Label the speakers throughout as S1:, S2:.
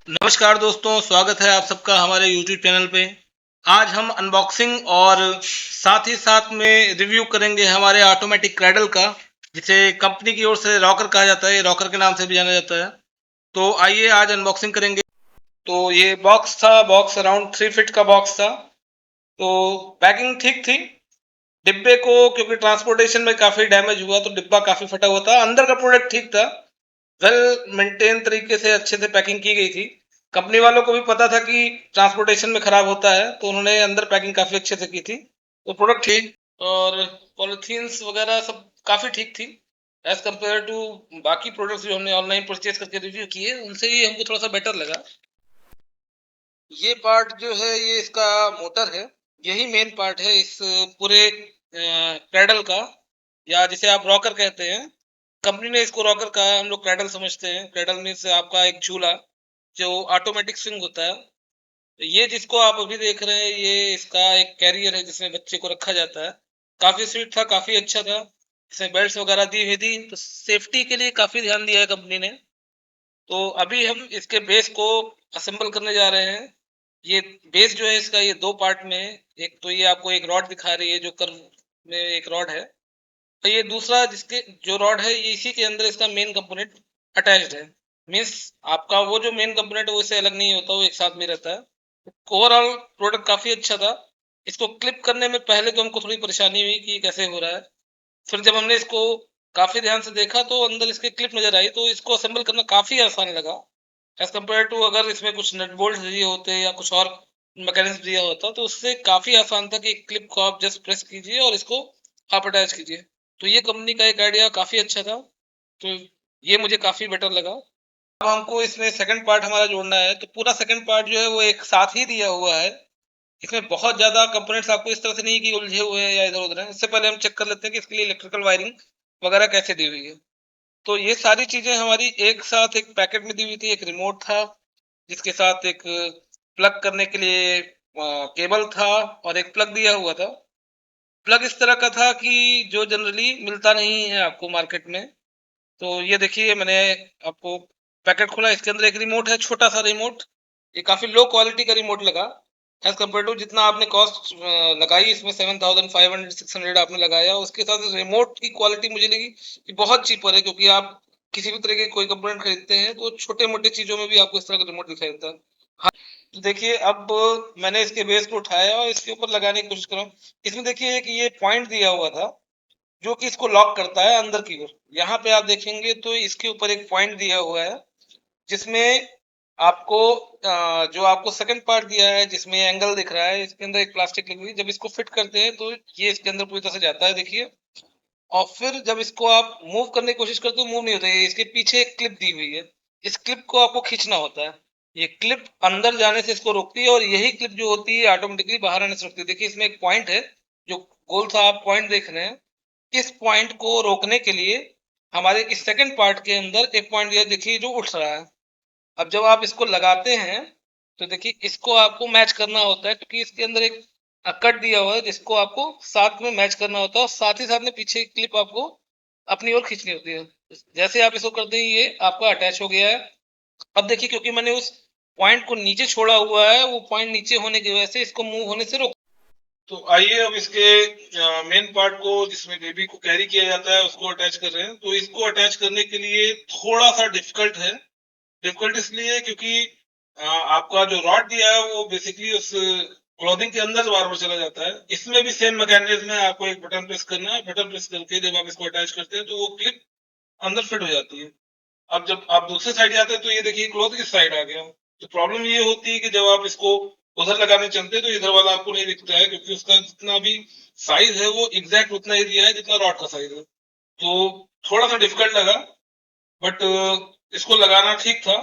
S1: नमस्कार दोस्तों, स्वागत है आप सबका हमारे यूट्यूब चैनल पे। आज हम अनबॉक्सिंग और साथ ही साथ में रिव्यू करेंगे हमारे ऑटोमेटिक क्रैडल का, जिसे कंपनी की ओर से रॉकर कहा जाता है, रॉकर के नाम से भी जाना जाता है। तो आइए आज अनबॉक्सिंग करेंगे। तो ये बॉक्स था, बॉक्स अराउंड 3 फीट का बॉक्स था। तो पैकिंग ठीक थी। डिब्बे को क्योंकि ट्रांसपोर्टेशन में काफ़ी डैमेज हुआ तो डिब्बा काफ़ी फटा हुआ था। अंदर का प्रोडक्ट ठीक था, वेल मेंटेन तरीके से अच्छे से पैकिंग की गई थी। कंपनी वालों को भी पता था कि ट्रांसपोर्टेशन में खराब होता है, तो उन्होंने अंदर पैकिंग काफी अच्छे से की थी। तो प्रोडक्ट ठीक, और पॉलिथीन्स वगैरह सब काफी ठीक थी एज कम्पेयर टू बाकी प्रोडक्ट्स जो हमने ऑनलाइन परचेज करके रिव्यू किए, उनसे ये हमको थोड़ा सा बेटर लगा। ये पार्ट जो है ये इसका मोटर है, यही मेन पार्ट है इस पूरे पैडल का, या जिसे आप रॉकर कहते हैं। कंपनी ने इसको रॉकर कहा है, हम लोग क्रैडल समझते हैं। क्रैडल मीन्स आपका एक झूला जो ऑटोमेटिक स्विंग होता है। तो ये जिसको आप अभी देख रहे हैं ये इसका एक कैरियर है जिसमें बच्चे को रखा जाता है। काफी स्वीट था, काफी अच्छा था। इसमें बेल्ट वगैरह दी हुई थी, तो सेफ्टी के लिए काफी ध्यान दिया है कंपनी ने। तो अभी हम इसके बेस को असेंबल करने जा रहे हैं। ये बेस जो है इसका ये दो पार्ट में है। एक तो ये आपको एक रॉड दिखा रही है जो कर्व में एक रॉड है, तो ये दूसरा जिसके जो रॉड है ये इसी के अंदर इसका मेन कंपोनेंट अटैच्ड है। मीन्स आपका वो जो मेन कंपोनेंट है वो इससे अलग नहीं होता, वो एक साथ में रहता है। ओवरऑल प्रोडक्ट काफी अच्छा था। इसको क्लिप करने में पहले तो हमको थोड़ी परेशानी हुई कि कैसे हो रहा है। फिर जब हमने इसको काफी ध्यान से देखा तो अंदर इसके क्लिप नजर आई, तो इसको असेंबल करना काफी आसान लगा एज कम्पेयर टू अगर इसमें कुछ नट बोल्ट दिए होते या कुछ और मैकेनिज्म दिया होता, तो उससे काफी आसान था कि क्लिप को आप जस्ट प्रेस कीजिए और इसको आप अटैच कीजिए। तो ये कंपनी का एक आइडिया काफी अच्छा था, तो ये मुझे काफी बेटर लगा। अब हमको इसमें सेकंड पार्ट हमारा जोड़ना है, तो पूरा सेकंड पार्ट जो है वो एक साथ ही दिया हुआ है। इसमें बहुत ज्यादा कंपोनेंट्स आपको इस तरह से नहीं कि उलझे हुए हैं या इधर उधर हैं। इससे पहले हम चेक कर लेते हैं कि इसके लिए इलेक्ट्रिकल वायरिंग वगैरह कैसे दी हुई है। तो ये सारी चीजें हमारी एक साथ एक पैकेट में दी हुई थी। एक रिमोट था जिसके साथ एक प्लग करने के लिए केबल था, और एक प्लग दिया हुआ था। प्लग इस तरह का था कि जो जनरली मिलता नहीं है आपको मार्केट में। तो ये देखिए, मैंने आपको पैकेट खोला, इसके अंदर एक रिमोट है, छोटा सा रिमोट। ये काफी लो क्वालिटी का रिमोट लगा एज कम्पेयर टू जितना आपने कॉस्ट लगाई इसमें 7,500 600 आपने लगाया, उसके साथ रिमोट की क्वालिटी मुझे लगी कि बहुत चीपर है। क्योंकि आप किसी भी तरह के कोई कंपोनेंट खरीदते हैं तो छोटे मोटे चीजों में भी आपको इस तरह का रिमोट दिखाई देता है। हाँ, तो देखिए अब मैंने इसके बेस को उठाया और इसके ऊपर लगाने की कोशिश कर रहा हूँ। इसमें देखिए कि ये पॉइंट दिया हुआ था जो कि इसको लॉक करता है अंदर की ओर। यहाँ पे आप देखेंगे तो इसके ऊपर एक पॉइंट दिया हुआ है जिसमें आपको जो आपको सेकंड पार्ट दिया है जिसमें एंगल दिख रहा है, इसके अंदर एक प्लास्टिक लगी हुई है। जब इसको फिट करते हैं तो ये इसके अंदर पूरी तरह से जाता है, देखिए। और फिर जब इसको आप मूव करने की कोशिश करते हो, मूव नहीं होता है। इसके पीछे एक क्लिप दी हुई है, इस क्लिप को आपको खींचना होता है। ये क्लिप अंदर जाने से इसको रोकती है, और यही क्लिप जो होती है ऑटोमेटिकली बाहर आने से रोकती है। देखिए इसमें एक पॉइंट है, जो गोल सा आप पॉइंट देख रहे हैं। इस पॉइंट को रोकने के लिए हमारे इस सेकंड पार्ट के अंदर एक पॉइंट दिया, देखिए जो उठ रहा है। अब जब आप इसको लगाते हैं तो देखिए इसको आपको मैच करना होता है, क्योंकि इसके अंदर एक कट दिया हुआ है जिसको आपको साथ में मैच करना होता है, और साथ ही साथ में पीछे क्लिप आपको अपनी ओर खींचनी होती है। जैसे आप इसको करते हैं ये आपका अटैच हो गया है। अब देखिए क्योंकि मैंने उस पॉइंट को नीचे छोड़ा हुआ है, वो पॉइंट नीचे होने की वजह से इसको मूव होने से रोक। तो आइए अब इसके मेन पार्ट को, जिसमें बेबी को कैरी किया जाता है, उसको अटैच कर रहे हैं। तो इसको अटैच करने के लिए थोड़ा सा डिफिकल्ट है। डिफिकल्ट इसलिए क्योंकि आपका जो रॉड दिया है वो बेसिकली उस क्लॉथिंग के अंदर बार बार चला जाता है। इसमें भी सेम मैकेनिज्म है, आपको एक बटन प्रेस करना है। बटन प्रेस करके जब आप इसको अटैच करते हैं तो वो क्लिप अंदर फिट हो जाती है। अब जब आप दूसरे साइड जाते हैं तो ये देखिए क्लॉथ इस साइड आ गया। तो प्रॉब्लम ये होती है कि जब आप इसको उधर लगाने चलते हैं तो इधर वाला आपको नहीं दिखता है, क्योंकि उसका जितना भी साइज है वो एग्जैक्ट उतना ही दिया है जितना रॉड का साइज है। तो थोड़ा सा डिफिकल्ट लगा, बट इसको लगाना ठीक था।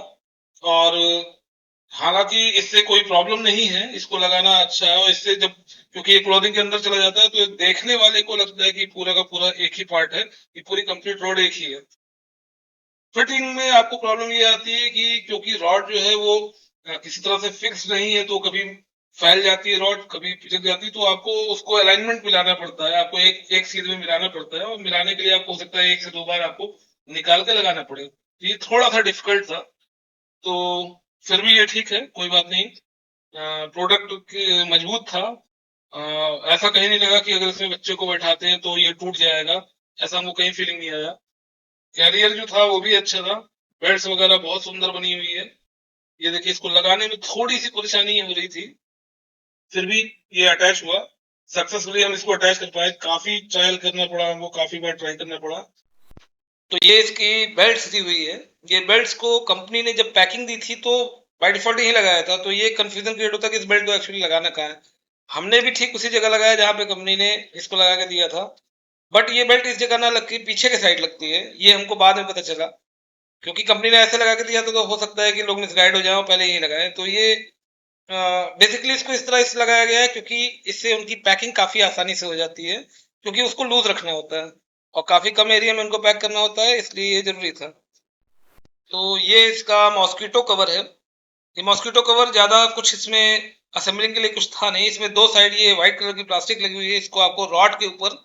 S1: और हालांकि इससे कोई प्रॉब्लम नहीं है, इसको लगाना अच्छा है। और इससे जब, क्योंकि ये क्लॉथिंग के अंदर चला जाता है तो देखने वाले को लगता है कि पूरा का पूरा एक ही पार्ट है, ये पूरी कंप्लीट रॉड एक ही है। फिटिंग में आपको प्रॉब्लम ये आती है कि क्योंकि रॉड जो है वो किसी तरह से फिक्स नहीं है, तो कभी फैल जाती है रॉड, कभी पिचक जाती है। तो आपको उसको अलाइनमेंट मिलाना पड़ता है, आपको एक एक सीध में मिलाना पड़ता है, और मिलाने के लिए आपको हो सकता है 1 से 2 बार आपको निकाल के लगाना पड़े। ये थोड़ा सा डिफिकल्ट था। तो फिर भी ये ठीक है, कोई बात नहीं। प्रोडक्ट मजबूत था। ऐसा कहीं नहीं लगा कि अगर इसमें बच्चे को बैठाते हैं तो ये टूट जाएगा, ऐसा हमको कहीं फीलिंग नहीं आया। कैरियर जो था वो भी अच्छा था, बेल्ट वगैरह बहुत सुंदर बनी हुई है। ये देखिए, इसको लगाने में थोड़ी सी परेशानी हो रही थी, फिर भी ये अटैच हुआ सक्सेसफुली। हम इसको अटैच कर पाए, काफी ट्रायल करना पड़ा हमको, काफी बार ट्राई करना पड़ा। तो ये इसकी बेल्ट दी हुई है। ये बेल्ट्स को कंपनी ने जब पैकिंग दी थी तो बाय डिफॉल्ट यही लगाया था, तो ये कंफ्यूजन क्रिएट होता है कि इस बेल्ट को एक्चुअली लगाना कहाँ है। हमने भी ठीक उसी जगह लगाया जहां पे कंपनी ने इसको लगा के दिया था, बट ये बेल्ट इस जगह ना लग के पीछे के साइड लगती है, ये हमको बाद में पता चला। क्योंकि कंपनी ने ऐसे लगा के दिया तो हो सकता है कि लोग मिसगाइड हो जाए, पहले यही लगाए। तो ये बेसिकली इसको इस तरह इस लगाया गया है क्योंकि इससे उनकी पैकिंग काफी आसानी से हो जाती है, क्योंकि उसको लूज रखना होता है और काफी कम एरिया में उनको पैक करना होता है, इसलिए ये जरूरी था। तो ये इसका मॉस्किटो कवर है। ये मॉस्किटो कवर ज्यादा कुछ इसमें असेंबलिंग के लिए कुछ था नहीं। इसमें दो साइड ये व्हाइट कलर की प्लास्टिक लगी हुई है, इसको आपको रॉड के ऊपर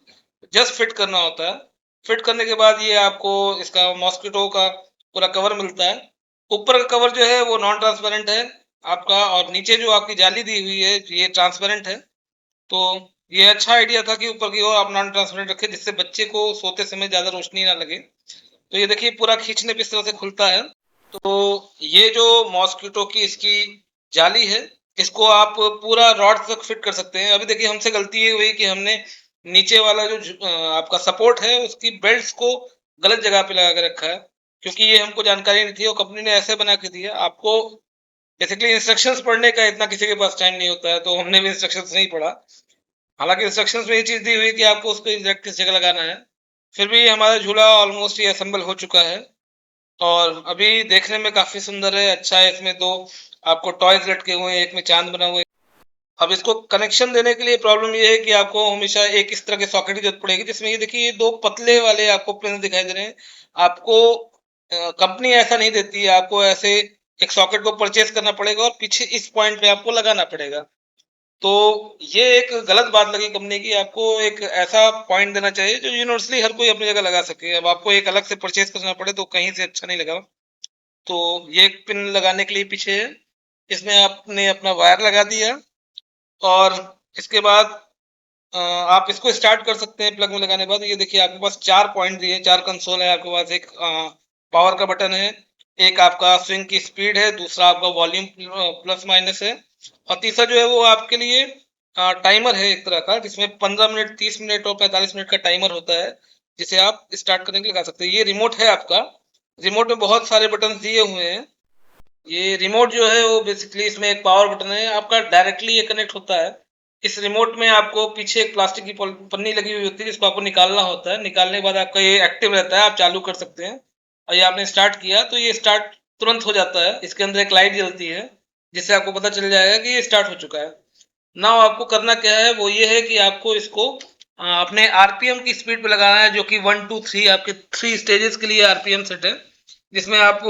S1: जस्ट फिट करना होता है। फिट करने के बाद ये आपको इसका मॉस्किटो का पूरा कवर मिलता है। ऊपर का कवर जो है वो नॉन ट्रांसपेरेंट है आपका, और नीचे जो आपकी जाली दी हुई है ये ट्रांसपेरेंट है। तो ये अच्छा आइडिया था कि ऊपर की ओर आप नॉन ट्रांसपेरेंट रखें, जिससे बच्चे को सोते समय ज्यादा रोशनी ना लगे। तो ये देखिए पूरा खींचने पे इस तरह से खुलता है। तो ये जो मॉस्किटो की इसकी जाली है, इसको आप पूरा रॉड तक फिट कर सकते हैं। अभी देखिए हमसे गलती ये हुई कि हमने नीचे वाला जो आपका सपोर्ट है उसकी बेल्ट्स को गलत जगह पे लगा के रखा है, क्योंकि ये हमको जानकारी नहीं थी और कंपनी ने ऐसे बना के दिया। आपको बेसिकली इंस्ट्रक्शंस पढ़ने का इतना किसी के पास टाइम नहीं होता है, तो हमने भी इंस्ट्रक्शंस नहीं पढ़ा। हालांकि इंस्ट्रक्शंस में ये चीज दी हुई कि आपको उसको एग्जैक्ट किस जगह लगाना है। फिर भी हमारा झूला ऑलमोस्ट ये असेंबल हो चुका है और अभी देखने में काफी सुंदर है, अच्छा है। इसमें दो आपको टॉयज लटके हुए हैं, एक में चांद बना हुआ है। अब इसको कनेक्शन देने के लिए प्रॉब्लम ये है कि आपको हमेशा एक इस तरह के सॉकेट की जरूरत पड़ेगी, जिसमें ये देखिए ये दो पतले वाले आपको पिन दिखाई दे रहे हैं। आपको कंपनी ऐसा नहीं देती है, आपको ऐसे एक सॉकेट को परचेज करना पड़ेगा और पीछे इस पॉइंट पे आपको लगाना पड़ेगा। तो ये एक गलत बात लगी कंपनी की, आपको एक ऐसा पॉइंट देना चाहिए जो यूनिवर्सली हर कोई अपनी जगह लगा सके। अब आपको एक अलग से परचेज करना पड़े तो कहीं से अच्छा नहीं लगा। तो ये एक पिन लगाने के लिए पीछे है, इसमें आपने अपना वायर लगा दिया और इसके बाद आप इसको स्टार्ट कर सकते हैं। प्लग में लगाने के बाद ये देखिए आपके पास चार पॉइंट दिए, चार कंसोल है आपके पास। एक पावर का बटन है, एक आपका स्विंग की स्पीड है, दूसरा आपका वॉल्यूम प्लस माइनस है, और तीसरा जो है वो आपके लिए टाइमर है एक तरह का, जिसमें 15 मिनट, 30 मिनट और 45 मिनट का टाइमर होता है, जिसे आप स्टार्ट करने के लिए लगा सकते हैं। ये रिमोट है आपका। रिमोट में बहुत सारे बटन दिए हुए हैं। ये रिमोट जो है वो बेसिकली इसमें एक पावर बटन है आपका, डायरेक्टली ये कनेक्ट होता है। इस रिमोट में आपको पीछे एक प्लास्टिक की पन्नी लगी हुई होती है, जिसको आपको निकालना होता है। निकालने के बाद आपका ये एक्टिव रहता है, आप चालू कर सकते हैं। और ये आपने स्टार्ट किया तो ये स्टार्ट तुरंत हो जाता है। इसके अंदर एक लाइट जलती है, जिससे आपको पता चल जाएगा कि ये स्टार्ट हो चुका है। नाउ आपको करना क्या है, वो ये है कि आपको इसको अपने आरपीएम की स्पीड पे लगाना है, जो कि 1 2 3 आपके 3 स्टेजेस के लिए आरपीएम सेट है, जिसमें आप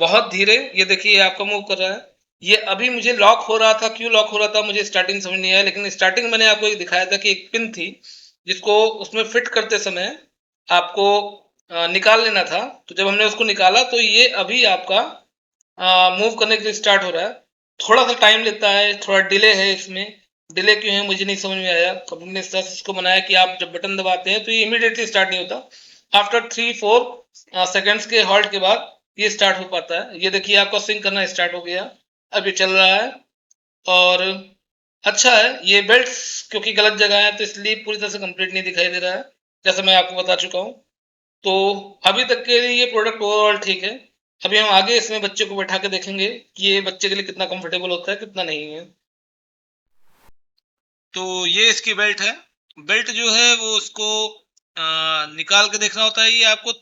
S1: बहुत धीरे, ये देखिए आपका मूव कर रहा है। ये अभी मुझे लॉक हो रहा था, क्यों लॉक हो रहा था मुझे स्टार्टिंग समझ नहीं आया, लेकिन स्टार्टिंग मैंने आपको एक दिखाया था कि एक पिन थी जिसको उसमें फिट करते समय आपको निकाल लेना था। तो जब हमने उसको निकाला तो ये अभी आपका मूव करने के लिए स्टार्ट हो रहा है। थोड़ा सा टाइम लेता है, थोड़ा डिले है इसमें। डिले क्यों है मुझे नहीं समझ में आया। कंपनी ने इस तरह से इसको बनाया कि आप जब बटन दबाते हैं तो ये इमीडिएटली स्टार्ट नहीं होता, आफ्टर 3 4 सेकेंड्स के हॉल्ट के बाद ये स्टार्ट हो पाता है। ये देखिए आपका स्विंग करना स्टार्ट हो गया, अब ये चल रहा है। और अच्छा है, ये बेल्ट क्योंकि गलत जगह है तो इसलिए पूरी तरह से कंप्लीट नहीं दिखाई दे रहा है, जैसा मैं आपको बता चुका हूँ। तो अभी तक के लिए ये प्रोडक्ट ओवरऑल ठीक है। अभी हम आगे इसमें बच्चे को बैठा के देखेंगे कि ये बच्चे के लिए कितना कंफर्टेबल होता है, कितना नहीं है। तो ये इसकी बेल्ट है। बेल्ट जो है वो उसको निकाल के देखना होता है। ये आपको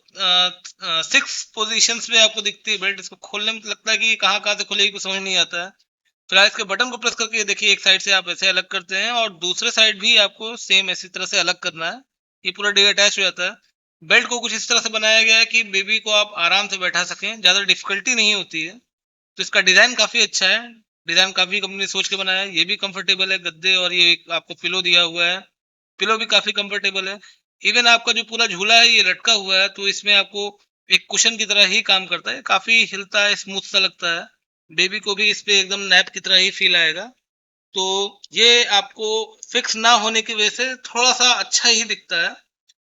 S1: 6 पोजीशंस पे आपको दिखती है बेल्ट। इसको खोलने में तो लगता है कि ये कहाँ कहाँ से खुलेगी, कुछ समझ नहीं आता है। फिलहाल इसके बटन को प्रेस करके देखिए, एक साइड से आप ऐसे अलग करते हैं और दूसरे साइड भी आपको सेम इसी तरह से अलग करना है। ये पूरा डीअटैच हो जाता है। बेल्ट को कुछ इस तरह से बनाया गया है कि बेबी को आप आराम से बैठा सकें, ज्यादा डिफिकल्टी नहीं होती है। तो इसका डिजाइन काफी अच्छा है। डिजाइन काफी कंपनी ने सोच के बनाया है। ये भी कंफर्टेबल है गद्दे, और ये एक आपको पिलो दिया हुआ है। पिलो भी काफी कंफर्टेबल है। इवन आपका जो पूरा झूला है ये लटका हुआ है, तो इसमें आपको एक कुशन की तरह ही काम करता है, काफी हिलता है, स्मूथ सा लगता है। बेबी को भी इस पे एकदम नैप की तरह ही फील आएगा। तो ये आपको फिक्स ना होने की वजह से थोड़ा सा अच्छा ही दिखता है।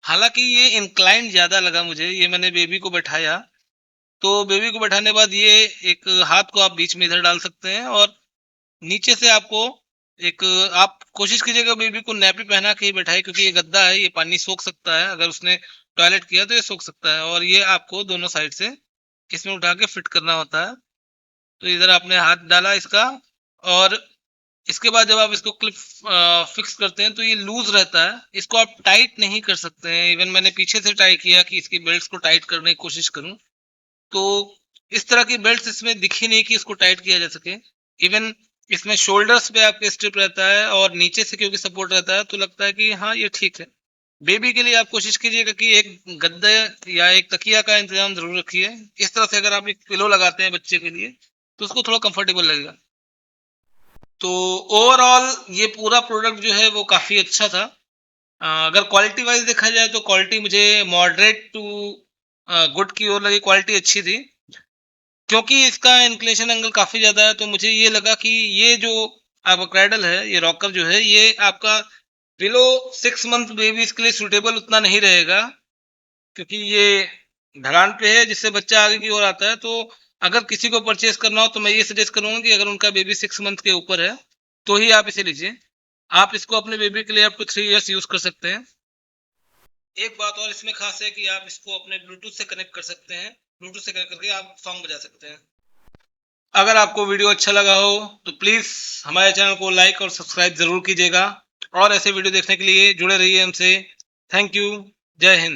S1: हालांकि ये इंक्लाइन ज्यादा लगा मुझे। ये मैंने बेबी को बैठाया, तो बेबी को बैठाने के बाद ये एक हाथ को आप बीच में इधर डाल सकते हैं और नीचे से आपको एक, आप कोशिश कीजिएगा बेबी को नैपी पहना के ही बैठाए, क्योंकि ये गद्दा है, ये पानी सोख सकता है। अगर उसने टॉयलेट किया तो ये सोख सकता है। और ये आपको दोनों साइड से इसमें उठा के फिट करना होता है। तो इधर आपने हाथ डाला इसका, और इसके बाद जब आप इसको क्लिप फिक्स करते हैं तो ये लूज रहता है। इसको आप टाइट नहीं कर सकते हैं। इवन मैंने पीछे से ट्राई किया कि इसकी बेल्ट को टाइट करने की कोशिश करूं, तो इस तरह की बेल्ट इसमें दिखी नहीं कि इसको टाइट किया जा सके। इवन इसमें शोल्डर्स पे आपके स्ट्रिप रहता है और नीचे से क्योंकि सपोर्ट रहता है तो लगता है कि हाँ ये ठीक है। बेबी के लिए आप कोशिश कीजिएगा कि एक गद्दे या एक तकिया का इंतजाम जरूर रखिए। इस तरह से अगर आप एक पिलो लगाते हैं बच्चे के लिए तो उसको थोड़ा कंफर्टेबल लगेगा। तो ओवरऑल ये पूरा प्रोडक्ट जो है वो काफी अच्छा था। अगर क्वालिटी वाइज देखा जाए तो क्वालिटी मुझे मॉडरेट टू गुड की ओर लगी, क्वालिटी अच्छी थी। क्योंकि इसका इंक्लेशन एंगल काफी ज्यादा है तो मुझे ये लगा कि ये जो आपका क्रैडल है, ये रॉकर जो है, ये आपका बिलो 6 मंथ बेबीज के लिए सूटेबल उतना नहीं रहेगा, क्योंकि ये ढलान पे है जिससे बच्चा आगे की ओर आता है। तो अगर किसी को परचेस करना हो तो मैं ये सजेस्ट करूंगा कि अगर उनका बेबी 6 मंथ के ऊपर है तो ही आप इसे लीजिए। आप इसको अपने बेबी के लिए अप टू 3 इयर्स यूज कर सकते हैं। एक बात और इसमें खास है कि आप इसको अपने ब्लूटूथ से कनेक्ट कर सकते हैं। ब्लूटूथ से कनेक्ट करके आप सॉन्ग बजा सकते हैं। अगर आपको वीडियो अच्छा लगा हो तो प्लीज हमारे चैनल को लाइक और सब्सक्राइब जरूर कीजिएगा, और ऐसे वीडियो देखने के लिए जुड़े रहिए हमसे। Thank you. जय हिंद।